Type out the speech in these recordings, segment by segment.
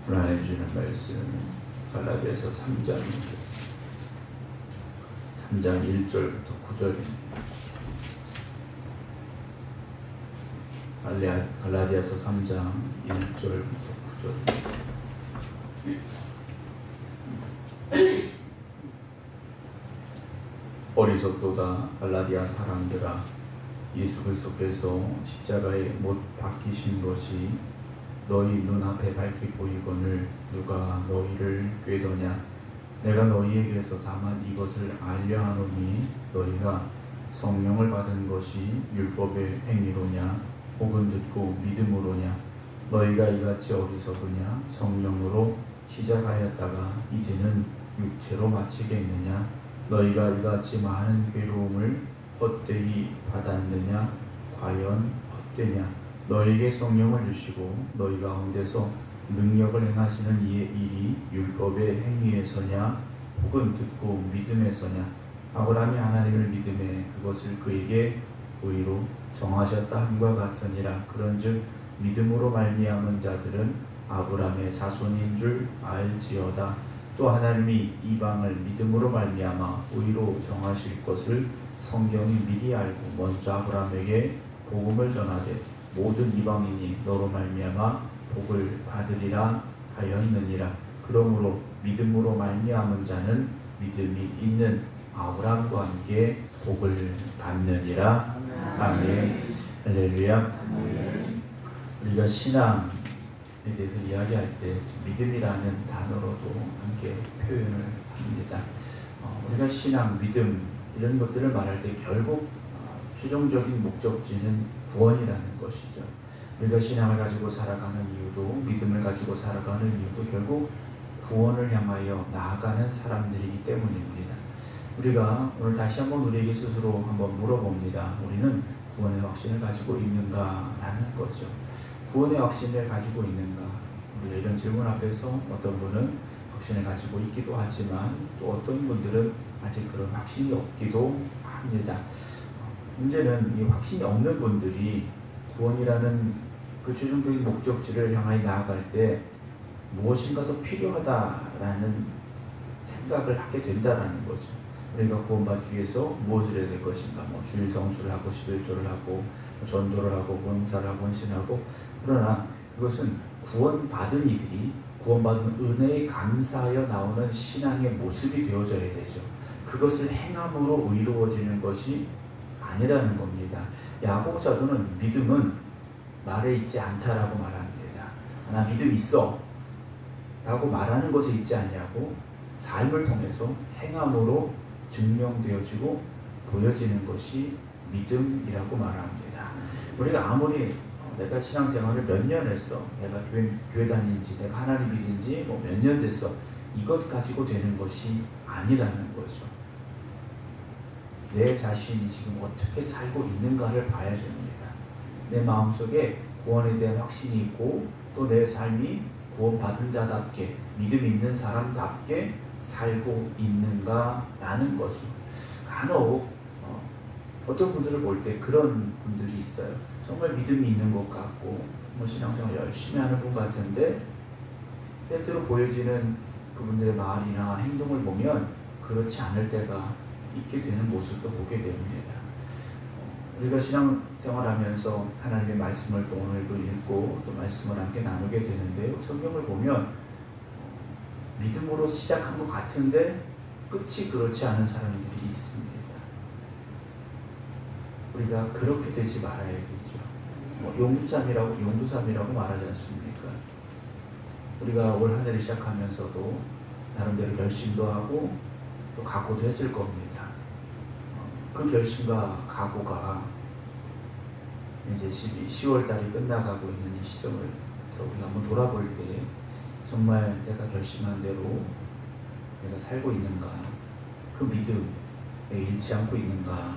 하나님 주시는 말씀 갈라디아서 3장 1절부터 9절입니다. 갈라디아서 3장 1절부터 9절입니다. 어리석도다 갈라디아 사람들아, 예수 그리스도께서 십자가에 못 박히신 것이 너희 눈앞에 밝히 보이거늘 누가 너희를 꾀더냐? 내가 너희에게서 다만 이것을 알려 하노니 너희가 성령을 받은 것이 율법의 행위로냐 혹은 듣고 믿음으로냐? 너희가 이같이 어리석으냐? 성령으로 시작하였다가 이제는 육체로 마치겠느냐? 너희가 이같이 많은 괴로움을 헛되이 받았느냐? 과연 헛되냐? 너희에게 성령을 주시고 너희 가운데서 능력을 행하시는 이의 일이 율법의 행위에서냐 혹은 듣고 믿음에서냐? 아브라함이 하나님을 믿음에 그것을 그에게 의로 정하셨다 함과 같으니라. 그런즉 믿음으로 말미암은 자들은 아브라함의 자손인 줄 알지어다. 또 하나님이 이방을 믿음으로 말미암아 의로 정하실 것을 성경이 미리 알고 먼저 아브라함에게 복음을 전하되 모든 이방인이 너로 말미암아 복을 받으리라 하였느니라. 그러므로 믿음으로 말미암은 자는 믿음이 있는 아브라함과 함께 복을 받느니라. 아멘. 할렐루야. 우리가 신앙에 대해서 이야기할 때 믿음이라는 단어로도 함께 표현을 합니다. 우리가 신앙, 믿음 이런 것들을 말할 때 결국 최종적인 목적지는 구원이라는 것이죠. 우리가 신앙을 가지고 살아가는 이유도, 믿음을 가지고 살아가는 이유도 결국 구원을 향하여 나아가는 사람들이기 때문입니다. 우리가 오늘 다시 한번 우리에게 스스로 한번 물어봅니다. 우리는 구원의 확신을 가지고 있는가라는 거죠. 구원의 확신을 가지고 있는가? 우리가 이런 질문 앞에서 어떤 분은 확신을 가지고 있기도 하지만 또 어떤 분들은 아직 그런 확신이 없기도 합니다. 문제는 이 확신이 없는 분들이 구원이라는 그 최종적인 목적지를 향하여 나아갈 때 무엇인가 더 필요하다라는 생각을 하게 된다라는 거죠. 우리가 구원받기 위해서 무엇을 해야 될 것인가? 주일 성수를 하고 11조를 하고 전도를 하고 봉사를 하고 헌신하고, 그러나 그것은 구원받은 이들이 구원받은 은혜에 감사하여 나오는 신앙의 모습이 되어져야 되죠. 그것을 행함으로 의로워지는 것이 아니라는 겁니다. 야고보 사도는 믿음은 말에 있지 않다라고 말합니다. 나 믿음 있어 라고 말하는 것에 있지 않냐고 삶을 통해서 행함으로 증명되어지고 보여지는 것이 믿음이라고 말합니다. 우리가 아무리 내가 신앙생활을 몇 년 했어, 내가 교회 다닌 지, 내가 하나님 믿은 지 몇 년 됐어, 이것 가지고 되는 것이 아니라는 거죠. 내 자신이 지금 어떻게 살고 있는가를 봐야 됩니다. 내 마음속에 구원에 대한 확신이 있고 또 내 삶이 구원받은 자답게 믿음 있는 사람답게 살고 있는가라는 거죠. 간혹 어떤 분들을 볼 때 그런 분들이 있어요. 정말 믿음이 있는 것 같고 정말 신앙생활 열심히 하는 분 같은데 때때로 보여지는 그분들의 말이나 행동을 보면 그렇지 않을 때가 있게 되는 모습도 보게 됩니다. 우리가 신앙생활하면서 하나님의 말씀을 또 오늘도 읽고 또 말씀을 함께 나누게 되는데요. 성경을 보면 믿음으로 시작한 것 같은데 끝이 그렇지 않은 사람들이 있습니다. 우리가 그렇게 되지 말아야 되죠. 용두삼이라고 말하지 않습니까? 우리가 올 한 해를 시작하면서도 나름대로 결심도 하고 또 각오도 했을 겁니다. 그 결심과 각오가 이제 10월 달이 끝나가고 있는 이 시점에서 우리가 한번 돌아볼 때 정말 내가 결심한 대로 내가 살고 있는가, 그 믿음에 잃지 않고 있는가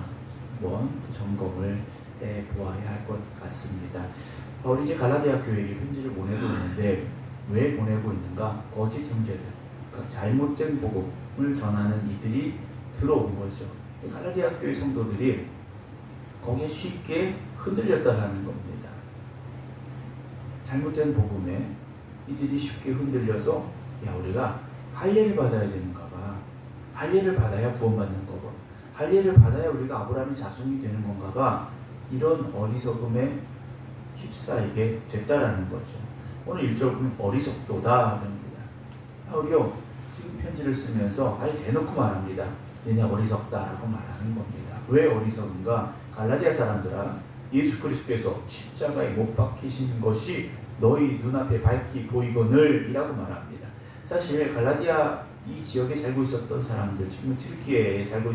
한번 점검을 해보아야 할 것 같습니다. 바울이 이제 갈라디아 교회에게 편지를 보내고 있는데 왜 보내고 있는가? 거짓 형제들, 그러니까 잘못된 복음을 전하는 이들이 들어온 거죠. 갈라디아 교회 성도들이 거기에 쉽게 흔들렸다라는 겁니다. 잘못된 복음에 이들이 쉽게 흔들려서 야 우리가 할례를 받아야 되는가 봐. 할례를 받아야 구원받는 거고 할례를 받아야 우리가 아브라함의 자손이 되는 건가 봐. 이런 어리석음에 휩싸이게 됐다라는 거죠. 오늘 1절 보면 어리석도다 그럽니다. 바울이요 지금 편지를 쓰면서 아예 대놓고 말합니다. 너네 어리석다라고 말하는 겁니다. 왜 어리석은가? 갈라디아 사람들아 예수 그리스도께서 십자가에 못 박히신 것이 너희 눈앞에 밝히 보이거늘 이라고 말합니다. 사실 갈라디아 이 지역에 살고 있었던 사람들, 지금 튀르키예에 살고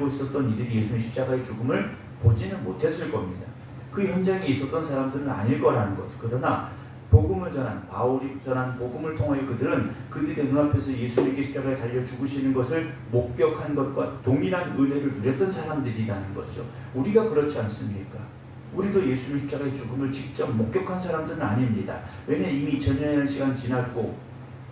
있었던 이들이 예수님 십자가의 죽음을 보지는 못했을 겁니다. 그 현장에 있었던 사람들은 아닐 거라는 거죠. 그러나 복음을 전한 바울이 전한 복음을 통하여 그들의 눈앞에서 예수님께 십자가에 달려 죽으시는 것을 목격한 것과 동일한 은혜를 누렸던 사람들이라는 거죠. 우리가 그렇지 않습니까? 우리도 예수님 십자가의 죽음을 직접 목격한 사람들은 아닙니다. 왜냐하면 이미 2000년의 시간 지났고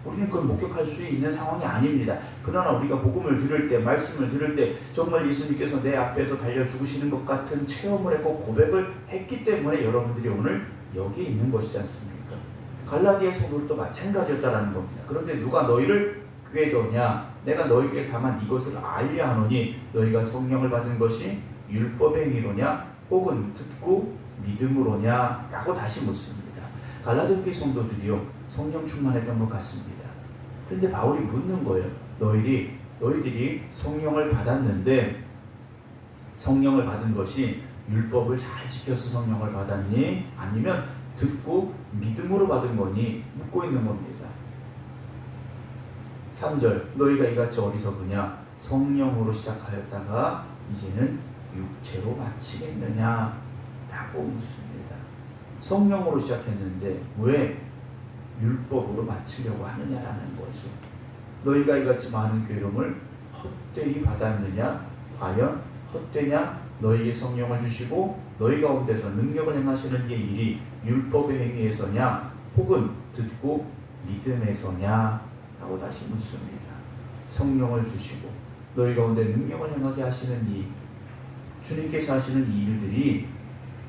우리는 그걸 목격할 수 있는 상황이 아닙니다. 그러나 우리가 복음을 들을 때, 말씀을 들을 때 정말 예수님께서 내 앞에서 달려 죽으시는 것 같은 체험을 했고 고백을 했기 때문에 여러분들이 오늘 여기에 있는 것이지 않습니까? 갈라디아 성도들도 마찬가지였다라는 겁니다. 그런데 누가 너희를 꾀도냐? 내가 너희에게 다만 이것을 알려 하노니 너희가 성령을 받은 것이 율법의 행위로냐? 혹은 듣고 믿음으로냐? 라고 다시 묻습니다. 갈라디아 교회 성도들이요 성령 충만했던 것 같습니다. 그런데 바울이 묻는 거예요. 너희들이 성령을 받았는데 성령을 받은 것이 율법을 잘 지켜서 성령을 받았니? 아니면 듣고 믿음으로 받은 거니? 묻고 있는 겁니다. 3절 너희가 이같이 어리석으냐? 성령으로 시작하였다가 이제는 육체로 마치겠느냐? 라고 묻습니다. 성령으로 시작했는데 왜 율법으로 마치려고 하느냐라는 거죠. 너희가 이같이 많은 괴로움을 헛되이 받았느냐? 과연 헛되냐? 너희에게 성령을 주시고 너희 가운데서 능력을 행하시는 이의 일이 율법의 행위에서냐? 혹은 듣고 믿음에서냐? 라고 다시 묻습니다. 성령을 주시고 너희 가운데 능력을 행하게 하시는 이 주님께서 하시는 이 일들이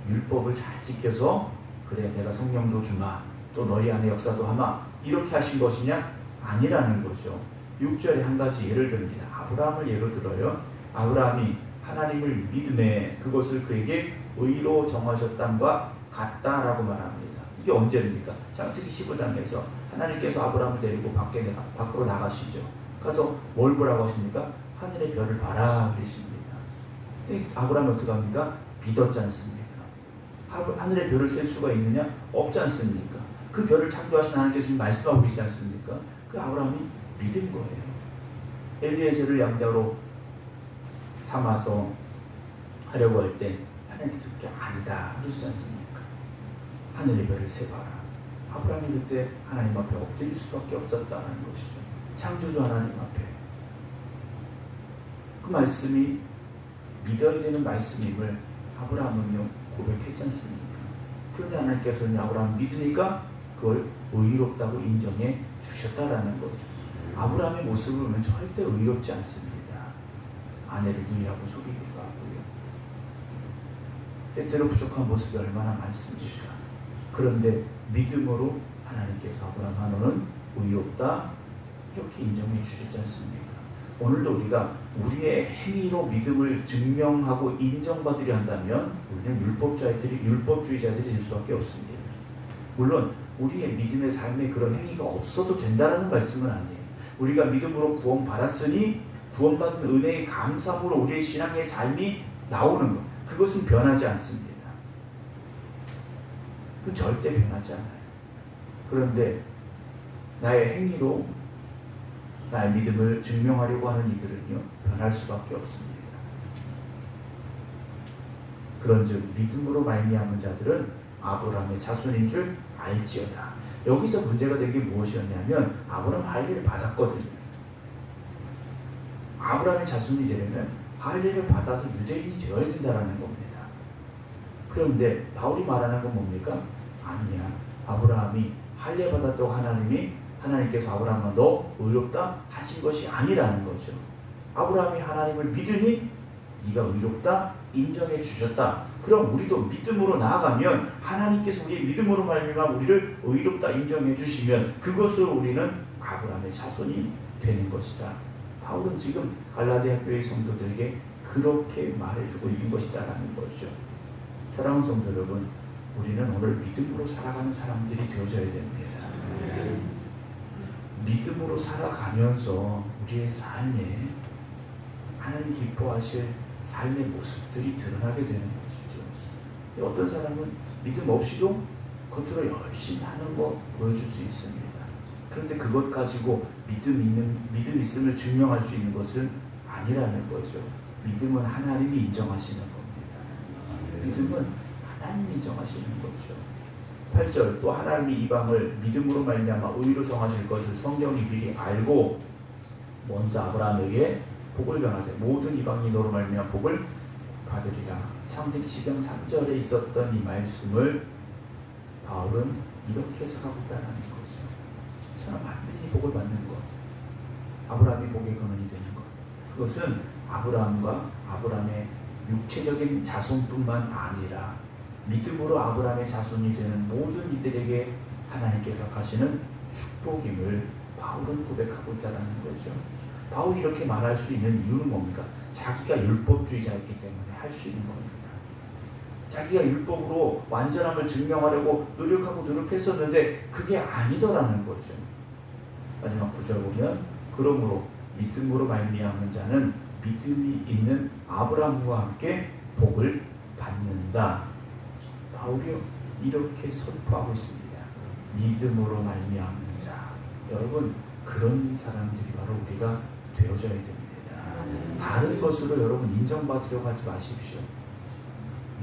율법을 잘 지켜서 그래 내가 성령도 주마 또 너희 안에 역사도 하마 이렇게 하신 것이냐? 아니라는 거죠. 6절에 한 가지 예를 듭니다. 아브라함을 예로 들어요. 아브라함이 하나님을 믿음에 그것을 그에게 의로 정하셨담과 같다라고 말합니다. 이게 언제입니까? 창세기 15장에서 하나님께서 아브라함을 데리고 밖으로 나가시죠. 가서 뭘 보라고 하십니까? 하늘의 별을 봐라 그러십니다. 근데 아브라함이 어떻게 합니까? 믿었지 않습니까? 하늘의 별을 셀 수가 있느냐? 없지 않습니까? 그 별을 창조하신 하나님께서 말씀하고 계시지 않습니까? 그 아브라함이 믿은 거예요. 엘리에셀을 양자로 삼아서 하려고 할 때 하나님께서 그게 아니다 그러시지 않습니까? 하늘의 별을 세봐라. 아브라함이 그때 하나님 앞에 엎드릴 수밖에 없었다는 것이죠. 창조주 하나님 앞에. 그 말씀이 믿어야 되는 말씀임을 아브라함은요 고백했지 않습니까? 그런데 하나님께서는 아브라함 믿으니까 그걸 의롭다고 인정해 주셨다라는 거죠. 아브라함의 모습을 보면 절대 의롭지 않습니다. 아내를 누이라고 속이기도 하고요. 때때로 부족한 모습이 얼마나 많습니까? 그런데 믿음으로 하나님께서 아브라함아 너는 의롭다 이렇게 인정해 주셨지 않습니까? 오늘도 우리가 우리의 행위로 믿음을 증명하고 인정받으려 한다면 우리는 율법주의자들이 될 수밖에 없습니다. 물론 우리의 믿음의 삶에 그런 행위가 없어도 된다는 말씀은 아니에요. 우리가 믿음으로 구원받았으니 구원받은 은혜의 감사함으로 우리의 신앙의 삶이 나오는 것 그것은 변하지 않습니다. 그건 절대 변하지 않아요. 그런데 나의 행위로 나의 믿음을 증명하려고 하는 이들은요 변할 수밖에 없습니다. 그런즉 믿음으로 말미암은 자들은 아브라함의 자손인 줄 알지어다. 여기서 문제가 된 게 무엇이었냐면 아브라함 할례를 받았거든요. 아브라함의 자손이 되려면 할례를 받아서 유대인이 되어야 된다는 겁니다. 그런데 바울이 말하는 건 뭡니까? 아니야. 아브라함이 할례 받았다고 하나님께서 아브라함아 너 의롭다 하신 것이 아니라는 거죠. 아브라함이 하나님을 믿으니 네가 의롭다 인정해 주셨다. 그럼 우리도 믿음으로 나아가면 하나님께서 우리의 믿음으로 말미암아 우리를 의롭다 인정해 주시면 그것으로 우리는 아브라함의 자손이 되는 것이다. 바울은 지금 갈라디아 교회 성도들에게 그렇게 말해주고 있는 것이다라는 거죠. 사랑하는 성도 여러분, 우리는 오늘 믿음으로 살아가는 사람들이 되어져야 됩니다. 믿음으로 살아가면서 우리의 삶에 하나님 기뻐하실 삶의 모습들이 드러나게 되는 것이죠. 어떤 사람은 믿음 없이도 겉으로 열심히 하는 거 보여줄 수 있습니다. 그런데 그것 가지고 믿음 있음을 증명할 수 있는 것은 아니라는 거죠. 믿음은 하나님이 인정하시는 겁니다. 믿음은 하나님이 인정하시는 거죠. 8절 또 하나님이 이방을 믿음으로 말미암아 의로 정하실 것을 성경이 미리 알고 먼저 아브라함에게 복을 전하되 모든 이방이 너로 말미암아 복을 받으리라. 창세기 10장 3절에 있었던 이 말씀을 바울은 이렇게 해석하고 있다는 거죠. 저는 만민이 복을 받는 것, 아브라함이 복의 근원이 되는 것, 그것은 아브라함과 아브라함의 육체적인 자손뿐만 아니라 믿음으로 아브라함의 자손이 되는 모든 이들에게 하나님께서 하시는 축복임을 바울은 고백하고 있다는 거죠. 바울이 이렇게 말할 수 있는 이유는 뭡니까? 자기가 율법주의자였기 때문에 할 수 있는 겁니다. 자기가 율법으로 완전함을 증명하려고 노력했었는데 그게 아니더라는 거죠. 마지막 9절 보면 그러므로 믿음으로 말미암은 자는 믿음이 있는 아브라함과 함께 복을 받는다. 바울이 이렇게 선포하고 있습니다. 믿음으로 말미암는 자. 여러분, 그런 사람들이 바로 우리가 되어져야 됩니다. 다른 것으로 여러분 인정받으려고 하지 마십시오.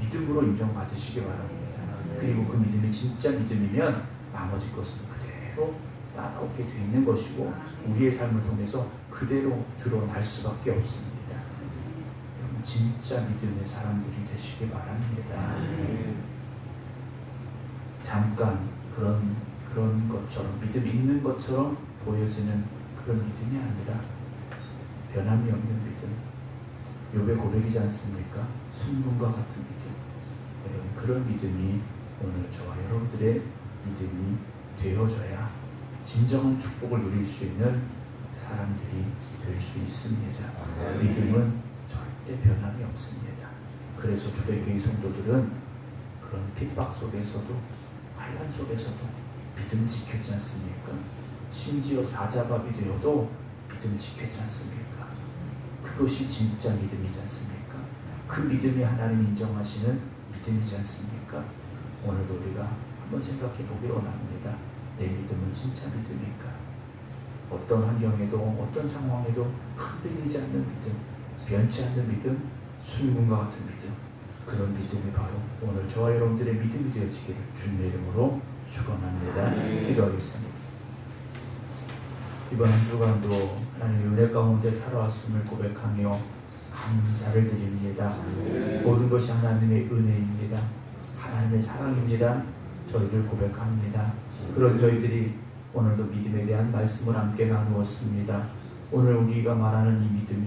믿음으로 인정받으시기 바랍니다. 그리고 그 믿음이 진짜 믿음이면 나머지 것은 그대로 따라오게 되어 있는 것이고 우리의 삶을 통해서 그대로 드러날 수밖에 없습니다. 여러분, 진짜 믿음의 사람들이 되시기 바랍니다. 잠깐 그런 것처럼 믿음 있는 것처럼 보여지는 그런 믿음이 아니라 변함이 없는 믿음, 욥의 고백이지 않습니까? 순금과 같은 믿음. 여러분, 그런 믿음이 오늘 저와 여러분들의 믿음이 되어져야 진정한 축복을 누릴 수 있는 사람들이 될 수 있습니다. 믿음은 절대 변함이 없습니다. 그래서 초대교회 성도들은 그런 핍박 속에서도 환난 속에서도 믿음 지켰지 않습니까? 심지어 사자밥이 되어도 믿음 지켰지 않습니까? 그것이 진짜 믿음이지 않습니까? 그 믿음이 하나님 인정하시는 믿음이지 않습니까? 오늘도 우리가 한번 생각해 보기로 원합니다. 내 믿음은 진짜 믿음일까? 어떤 환경에도 어떤 상황에도 흔들리지 않는 믿음, 변치 않는 믿음, 술문과 같은 믿음, 그런 믿음이 바로 오늘 저와 여러분들의 믿음이 되어지기를 주님의 이름으로 축원합니다. 기도하겠습니다. 이번 한 주간도 하나님의 은혜 가운데 살아왔음을 고백하며 감사를 드립니다. 모든 것이 하나님의 은혜입니다. 하나님의 사랑입니다. 저희들 고백합니다. 그런 저희들이 오늘도 믿음에 대한 말씀을 함께 나누었습니다. 오늘 우리가 말하는 이 믿음이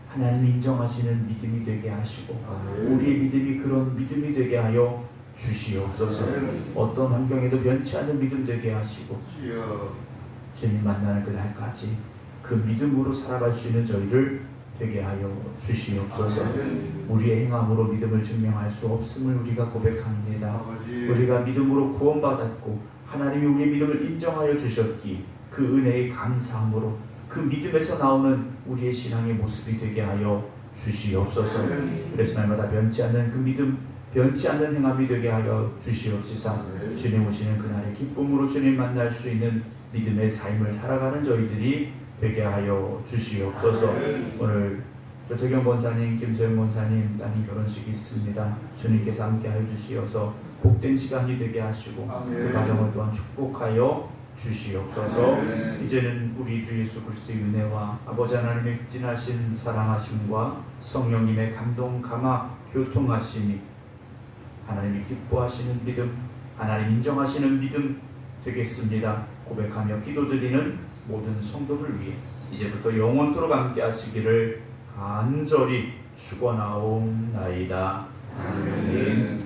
하나님 인정하시는 믿음이 되게 하시고 우리의 믿음이 그런 믿음이 되게 하여 주시옵소서. 어떤 환경에도 변치 않는 믿음 되게 하시고 주님 만나는 그날까지 그 믿음으로 살아갈 수 있는 저희를 되게 하여 주시옵소서. 우리의 행함으로 믿음을 증명할 수 없음을 우리가 고백합니다. 우리가 믿음으로 구원받았고 하나님이 우리의 믿음을 인정하여 주셨기 그 은혜의 감사함으로 그 믿음에서 나오는 우리의 신앙의 모습이 되게 하여 주시옵소서. 그래서 날마다 변치 않는 그 믿음, 변치 않는 행함이 되게 하여 주시옵시사. 주님 오시는 그날의 기쁨으로 주님 만날 수 있는 믿음의 삶을 살아가는 저희들이 되게 하여 주시옵소서. 오늘 조태경 권사님, 김소영 권사님 따님 결혼식이 있습니다. 주님께서 함께 하여 주시어서 복된 시간이 되게 하시고 그 가정을 또한 축복하여 주시옵소서. 이제는 우리 주 예수 그리스도의 은혜와 아버지 하나님의 극진하신 사랑하심과 성령님의 감동, 감화, 교통하심이 하나님이 기뻐하시는 믿음, 하나님 인정하시는 믿음 되겠습니다. 고백하며 기도드리는 모든 성도들 위해 이제부터 영원토록 함께 하시기를 간절히 죽어나옵나이다. 아멘.